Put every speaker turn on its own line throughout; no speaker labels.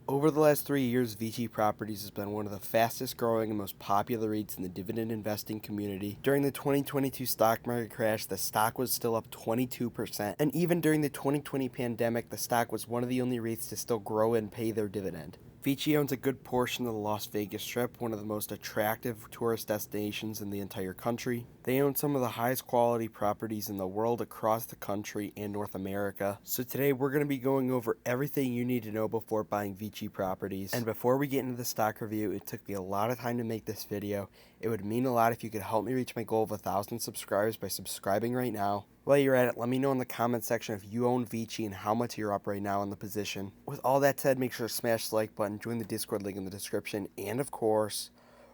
Over the last 3 years, VICI Properties has been one of the fastest growing and most popular REITs in the dividend investing community. During the 2022 stock market crash, the stock was still up 22%, and even during the 2020 pandemic, the stock was one of the only REITs to still grow and pay their dividend. VICI owns a good portion of the Las Vegas Strip, one of the most attractive tourist destinations in the entire country. They own some of the highest quality properties in the world across the country and North America. So today we're going to be going over everything you need to know before buying VICI Properties. And before we get into the stock review, it took me a lot of time to make this video. It would mean a lot if you could help me reach my goal of 1,000 subscribers by subscribing right now. While you're at it, let me know in the comment section if you own VICI and how much you're up right now in the position. With all that said, make sure to smash the like button, join the Discord link in the description, and of course,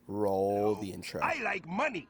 roll the intro.
I like money.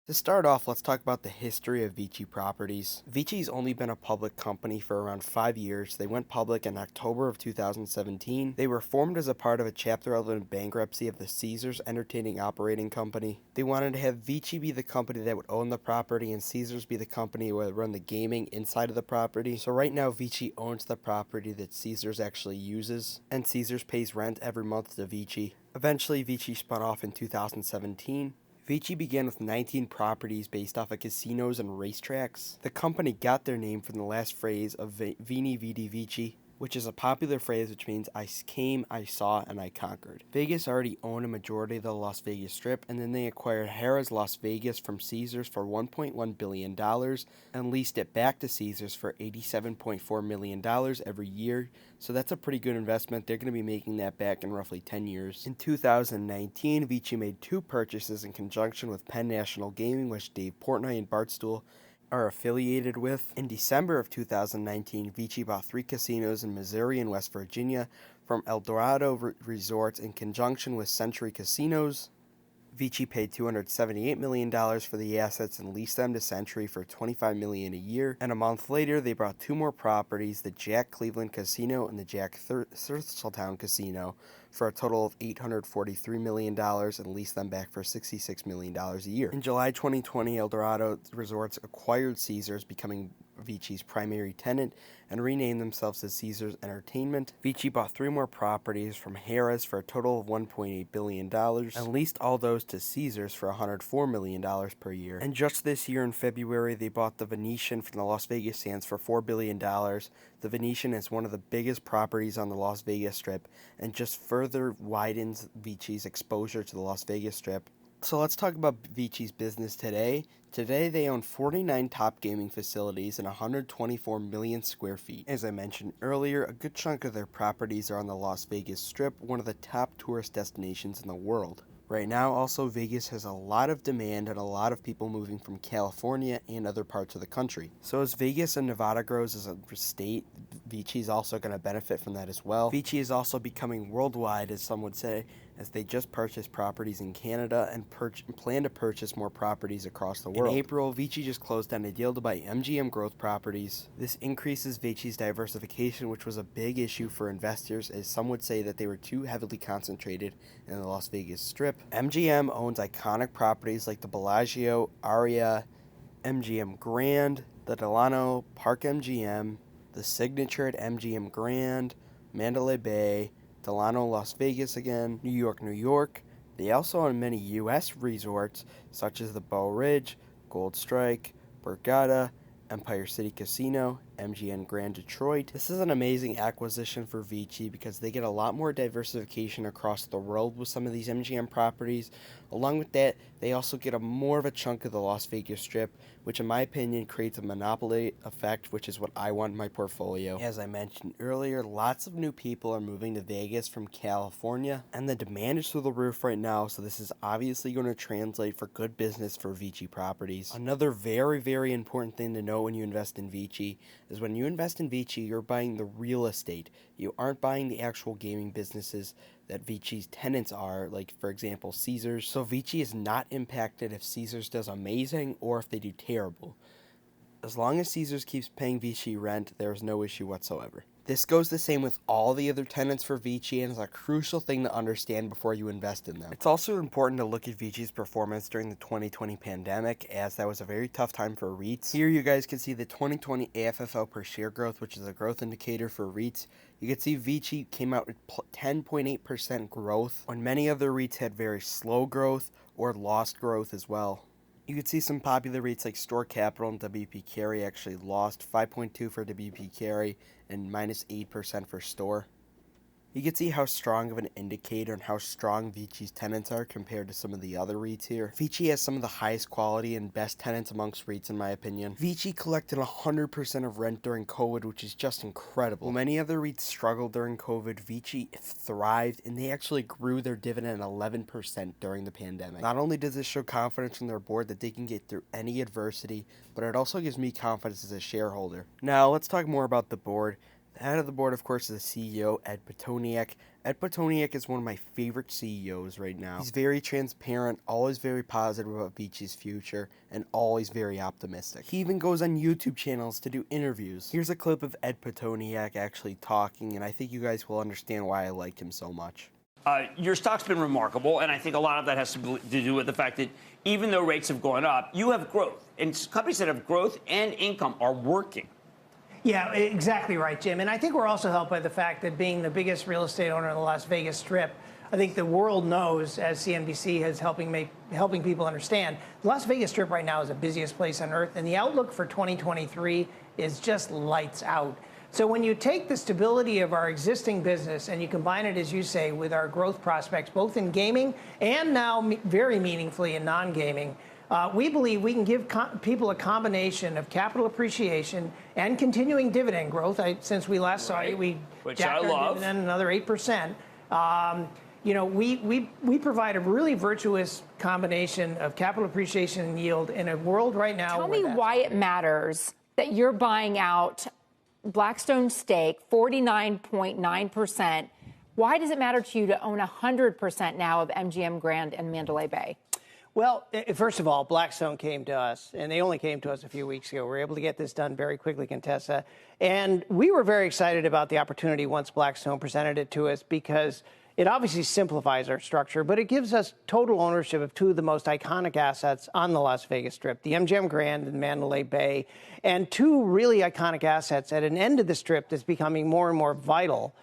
To start off, let's talk about the history of VICI Properties. VICI's only been a public company for around 5 years. They went public in October of 2017. They were formed as a part of a Chapter 11 bankruptcy of the Caesars Entertaining Operating Company. They wanted to have VICI be the company that would own the property and Caesars be the company that would run the gaming inside of the property. So right now, VICI owns the property that Caesars actually uses, and Caesars pays rent every month to VICI. Eventually, VICI spun off in 2017. VICI began with 19 properties based off of casinos and racetracks. The company got their name from the last phrase of Veni Vidi Vici, which is a popular phrase which means I came, I saw, and I conquered. Vegas already owned a majority of the Las Vegas Strip, and then they acquired Harrah's Las Vegas from Caesars for $1.1 billion and leased it back to Caesars for $87.4 million every year. So that's a pretty good investment. They're going to be making that back in roughly 10 years. In 2019, VICI made 2 purchases in conjunction with Penn National Gaming, which Dave Portnoy and Barstool are affiliated with. In December of 2019, VICI bought 3 casinos in Missouri and West Virginia from Eldorado Resorts in conjunction with Century Casinos. VICI paid $278 million for the assets and leased them to Century for $25 million a year. And a month later, they bought 2 more properties, the Jack Cleveland Casino and the Jack Thistledown Casino, for a total of $843 million and leased them back for $66 million a year. In July 2020, Eldorado Resorts acquired Caesars, becoming VICI's primary tenant, and renamed themselves as Caesars Entertainment. VICI bought 3 more properties from Harrah's for a total of $1.8 billion and leased all those to Caesars for $104 million per year. And just this year in February, they bought the Venetian from the Las Vegas Sands for $4 billion. The Venetian is one of the biggest properties on the Las Vegas Strip and just further widens VICI's exposure to the Las Vegas Strip. So let's talk about VICI's business today. Today they own 49 top gaming facilities and 124 million square feet. As I mentioned earlier, a good chunk of their properties are on the Las Vegas Strip, one of the top tourist destinations in the world. Right now, also, Vegas has a lot of demand and a lot of people moving from California and other parts of the country. So as Vegas and Nevada grows as a state, VICI is also going to benefit from that as well. VICI is also becoming worldwide, as some would say, as they just purchased properties in Canada and plan to purchase more properties across the world. In April, VICI just closed on a deal to buy MGM Growth properties. This increases VICI's diversification, which was a big issue for investors, as some would say that they were too heavily concentrated in the Las Vegas Strip. MGM owns iconic properties like the Bellagio, Aria, MGM Grand, the Delano Park MGM, the Signature at MGM Grand, Mandalay Bay, Delano Las Vegas again, New York, New York. They also own many U.S. resorts such as the Bow Ridge, Gold Strike, Borgata, Empire City Casino, MGM Grand Detroit. This is an amazing acquisition for VICI because they get a lot more diversification across the world with some of these MGM properties. Along with that, they also get more of a chunk of the Las Vegas Strip, which in my opinion creates a monopoly effect, which is what I want in my portfolio. As I mentioned earlier, lots of new people are moving to Vegas from California, and the demand is through the roof right now, so this is obviously going to translate for good business for VICI properties. Another very, very important thing to know when you invest in VICI is when you invest in VICI, you're buying the real estate. You aren't buying the actual gaming businesses that VICI's tenants are, like, for example, Caesars. So VICI is not impacted if Caesars does amazing or if they do terrible. As long as Caesars keeps paying VICI rent, there is no issue whatsoever. This goes the same with all the other tenants for VICI and is a crucial thing to understand before you invest in them. It's also important to look at VICI's performance during the 2020 pandemic, as that was a very tough time for REITs. Here you guys can see the 2020 AFFO per share growth, which is a growth indicator for REITs. You can see VICI came out with 10.8% growth, when many other REITs had very slow growth or lost growth as well. You can see some popular REITs like Store Capital and WP Carey actually lost 5.2 for WP Carey and minus 8% for Store. You can see how strong of an indicator and how strong VICI's tenants are compared to some of the other REITs here. VICI has some of the highest quality and best tenants amongst REITs in my opinion. VICI collected 100% of rent during COVID, which is just incredible. While many other REITs struggled during COVID, VICI thrived and they actually grew their dividend 11% during the pandemic. Not only does this show confidence from their board that they can get through any adversity, but it also gives me confidence as a shareholder. Now let's talk more about the board. The head of the board, of course, is the CEO, Ed Patoniak. Ed Patoniak is one of my favorite CEOs right now. He's very transparent, always very positive about VICI's future, and always very optimistic. He even goes on YouTube channels to do interviews. Here's a clip of Ed Patoniak actually talking, and I think you guys will understand why I like him so much.
Your stock's been remarkable, and I think a lot of that has to do with the fact that even though rates have gone up, you have growth. And companies that have growth and income are working.
Yeah, exactly right, Jim. And I think we're also helped by the fact that being the biggest real estate owner in the Las Vegas Strip, I think the world knows, as CNBC is helping people understand, the Las Vegas Strip right now is the busiest place on earth, and the outlook for 2023 is just lights out. So when you take the stability of our existing business and you combine it, as you say, with our growth prospects, both in gaming and now very meaningfully in non-gaming, we believe we can give people a combination of capital appreciation and continuing dividend growth. Since we last saw you, we jacked our dividend another 8%. We provide a really virtuous combination of capital appreciation and yield in a world right now.
Tell me why it matters that you're buying out Blackstone's stake, 49.9%. Why does it matter to you to own 100% now of MGM Grand and Mandalay Bay?
Well, first of all, Blackstone came to us, and they only came to us a few weeks ago. We were able to get this done very quickly, Contessa. And we were very excited about the opportunity once Blackstone presented it to us because it obviously simplifies our structure, but it gives us total ownership of two of the most iconic assets on the Las Vegas Strip, the MGM Grand and Mandalay Bay, and two really iconic assets at an end of the Strip that's becoming more and more vital.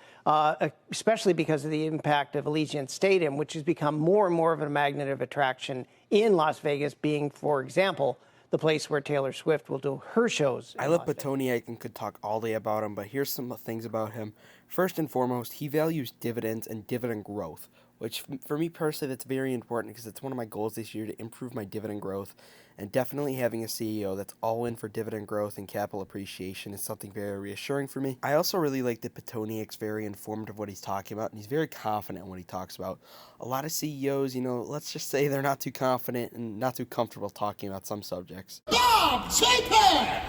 Especially because of the impact of Allegiant Stadium, which has become more and more of a magnet of attraction in Las Vegas, being, for example, the place where Taylor Swift will do her shows.
I love Patoniak and could talk all day about him, but here's some things about him. First and foremost, he values dividends and dividend growth, which for me personally, that's very important because it's one of my goals this year to improve my dividend growth. And definitely having a CEO that's all in for dividend growth and capital appreciation is something very reassuring for me. I also really like that Patoniak's very informed of what he's talking about, and he's very confident in what he talks about. A lot of CEOs, let's just say they're not too confident and not too comfortable talking about some subjects.
Bob Chapek!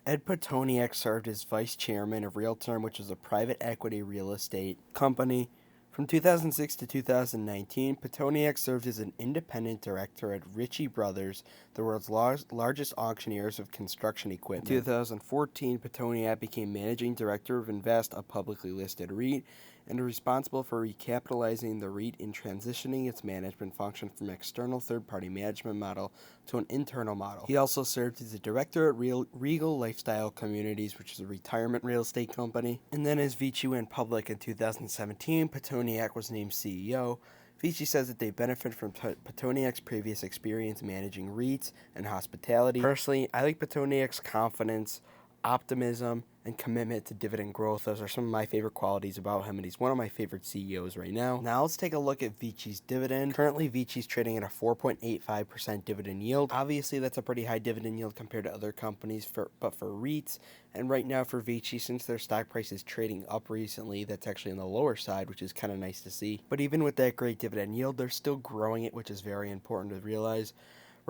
Ed Patoniak served as vice chairman of Realterm, which is a private equity real estate company. From 2006 to 2019, Patoniak served as an independent director at Ritchie Brothers, the world's largest auctioneers of construction equipment. In 2014, Patoniak became managing director of Invest, a publicly listed REIT, and responsible for recapitalizing the REIT and transitioning its management function from an external third-party management model to an internal model. He also served as a director at Regal Lifestyle Communities, which is a retirement real estate company. And then as VICI went public in 2017, Patoniak was named CEO. VICI says that they benefit from Patoniak's previous experience managing REITs and hospitality. Personally, I like Patoniak's confidence, optimism, and commitment to dividend growth. Those are some of my favorite qualities about him, and he's one of my favorite CEOs right now. Now let's take a look at VICI's dividend. Currently, VICI's trading at a 4.85% dividend yield. Obviously, that's a pretty high dividend yield compared to other companies, but for REITs, and right now for VICI, since their stock price is trading up recently, that's actually on the lower side, which is kind of nice to see. But even with that great dividend yield, they're still growing it, which is very important to realize.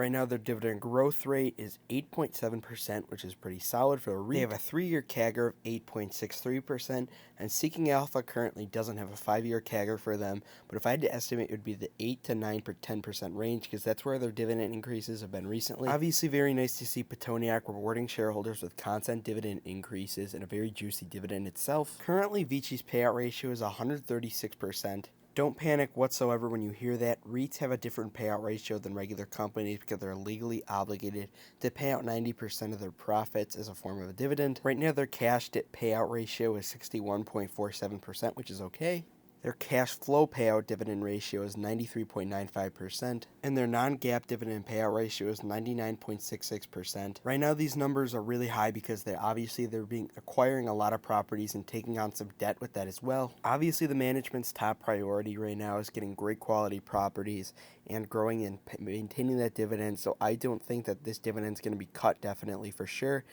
Right now, their dividend growth rate is 8.7%, which is pretty solid for a REIT. They have a 3-year CAGR of 8.63%, and Seeking Alpha currently doesn't have a 5-year CAGR for them, but if I had to estimate, it would be the 8 to 9 per 10% range, because that's where their dividend increases have been recently. Obviously, very nice to see Patoniak rewarding shareholders with constant dividend increases and a very juicy dividend itself. Currently, VICI's payout ratio is 136%. Don't panic whatsoever when you hear that. REITs have a different payout ratio than regular companies because they're legally obligated to pay out 90% of their profits as a form of a dividend. Right now, their cash payout ratio is 61.47%, which is okay. Their cash flow payout dividend ratio is 93.95%, and their non-GAAP dividend payout ratio is 99.66%. Right now, these numbers are really high because they're acquiring a lot of properties and taking on some debt with that as well. Obviously, the management's top priority right now is getting great quality properties and growing and maintaining that dividend, so I don't think that this dividend is going to be cut, definitely for sure.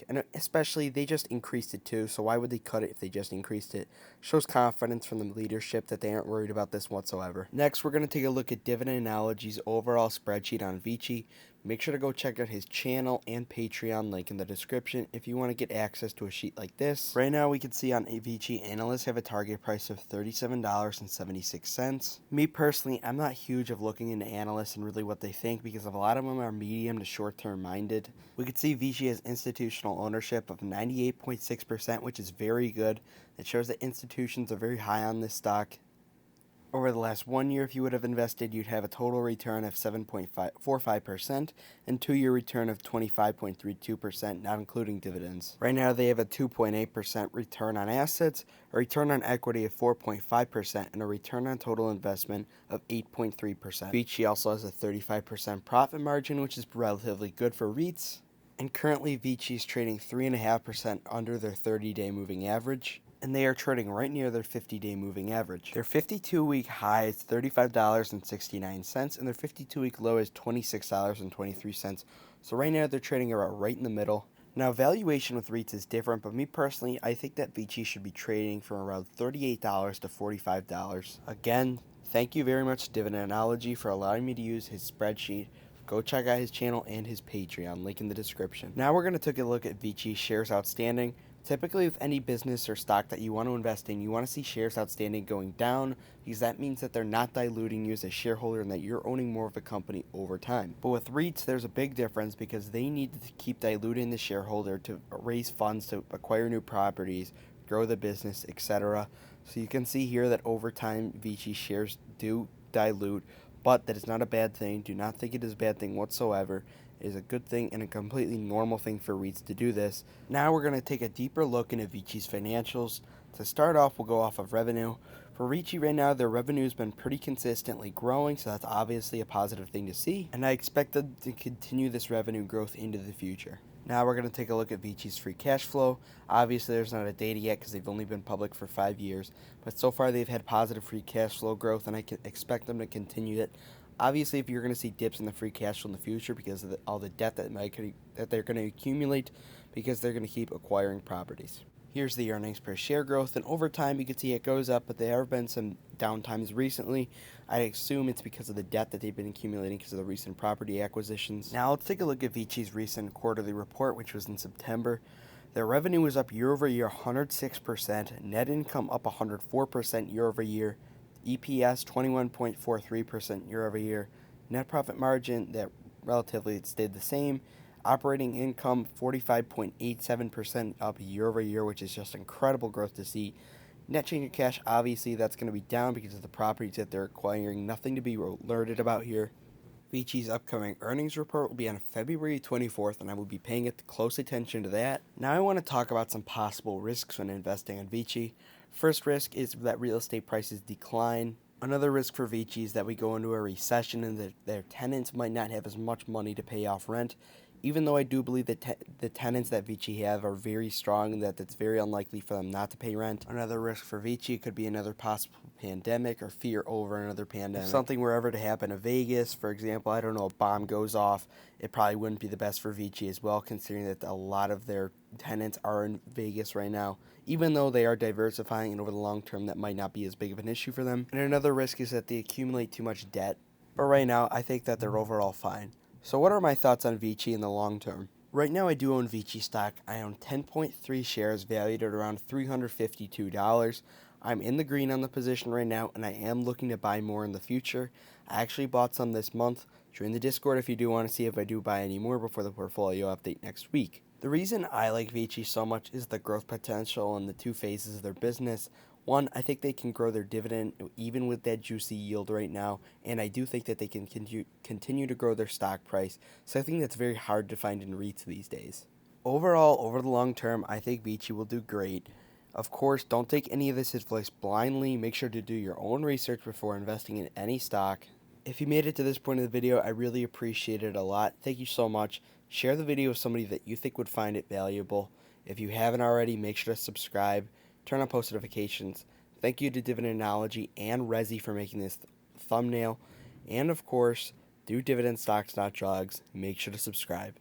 And especially, they just increased it too, so why would they cut it if they just increased it? Shows confidence from the leadership that they aren't worried about this whatsoever. Next, we're going to take a look at Dividend Analogy's overall spreadsheet on VICI. Make sure to go check out his channel and Patreon, link in the description, if you want to get access to a sheet like this. Right now, we can see on VICI, analysts have a target price of $37.76. Me personally, I'm not huge of looking into analysts and really what they think because a lot of them are medium to short-term minded. We can see VICI has institutional ownership of 98.6%, which is very good. It shows that institutions are very high on this stock. Over the last 1 year, if you would have invested, you'd have a total return of 7.45% and 2-year return of 25.32%, not including dividends. Right now, they have a 2.8% return on assets, a return on equity of 4.5%, and a return on total investment of 8.3%. VICI also has a 35% profit margin, which is relatively good for REITs. And currently, VICI is trading 3.5% under their 30-day moving average, and they are trading right near their 50-day moving average. Their 52-week high is $35.69, and their 52-week low is $26.23. So right now, they're trading about right in the middle. Now, valuation with REITs is different, but me personally, I think that VICI should be trading from around $38 to $45. Again, thank you very much, Dividend Analogy, for allowing me to use his spreadsheet. Go check out his channel and his Patreon, link in the description. Now we're going to take a look at VICI shares outstanding. Typically, with any business or stock that you want to invest in, you want to see shares outstanding going down because that means that they're not diluting you as a shareholder and that you're owning more of the company over time. But with REITs, there's a big difference because they need to keep diluting the shareholder to raise funds to acquire new properties, grow the business, etc. So you can see here that over time, VICI shares do dilute, but that is not a bad thing. Do not think it is a bad thing whatsoever. It is a good thing and a completely normal thing for REITs to do this. Now we're going to take a deeper look into VICI's financials. To start off, we'll go off of revenue. For VICI right now, their revenue has been pretty consistently growing, so that's obviously a positive thing to see. And I expect them to continue this revenue growth into the future. Now we're going to take a look at VICI's free cash flow. Obviously, there's not a data yet because they've only been public for 5 years. But so far, they've had positive free cash flow growth, and I can expect them to continue it. Obviously, if you're going to see dips in the free cash flow in the future because of all the debt that they're going to accumulate because they're going to keep acquiring properties. Here's the earnings per share growth, and over time you can see it goes up, but there have been some downtimes recently. I assume it's because of the debt that they've been accumulating because of the recent property acquisitions. Now let's take a look at VICI's recent quarterly report, which was in September. Their revenue was up year over year 106%, net income up 104% year over year, EPS 21.43% year over year, net profit margin that relatively it stayed the same, operating income 45.87% up year over year, which is just incredible growth to see. Net change in cash, obviously that's going to be down because of the properties that they're acquiring, nothing to be alerted about here. VICI's upcoming earnings report will be on February 24th, and I will be paying close attention to that. Now I want to talk about some possible risks when investing in VICI. First risk is that real estate prices decline. Another risk for VICI is that we go into a recession and that their tenants might not have as much money to pay off rent. Even though I do believe that the tenants that VICI have are very strong and that it's very unlikely for them not to pay rent. Another risk for VICI could be another possible pandemic or fear over another pandemic. If something were ever to happen to Vegas, for example, I don't know, a bomb goes off, it probably wouldn't be the best for VICI as well, considering that a lot of their tenants are in Vegas right now. Even though they are diversifying and over the long term, that might not be as big of an issue for them. And another risk is that they accumulate too much debt. But right now, I think that they're overall fine. So what are my thoughts on VICI in the long term? Right now I do own VICI stock. I own 10.3 shares valued at around $352. I'm in the green on the position right now, and I am looking to buy more in the future. I actually bought some this month. Join the Discord if you do want to see if I do buy any more before the portfolio update next week. The reason I like VICI so much is the growth potential and the two phases of their business. One, I think they can grow their dividend even with that juicy yield right now, and I do think that they can continue to grow their stock price, so I think that's very hard to find in REITs these days. Overall, over the long term, I think VICI will do great. Of course, don't take any of this advice blindly. Make sure to do your own research before investing in any stock. If you made it to this point of the video, I really appreciate it a lot. Thank you so much. Share the video with somebody that you think would find it valuable. If you haven't already, make sure to subscribe. Turn on post notifications. Thank you to Dividend Analogy and Rezy for making this thumbnail. And of course, do dividend stocks, not drugs. Make sure to subscribe.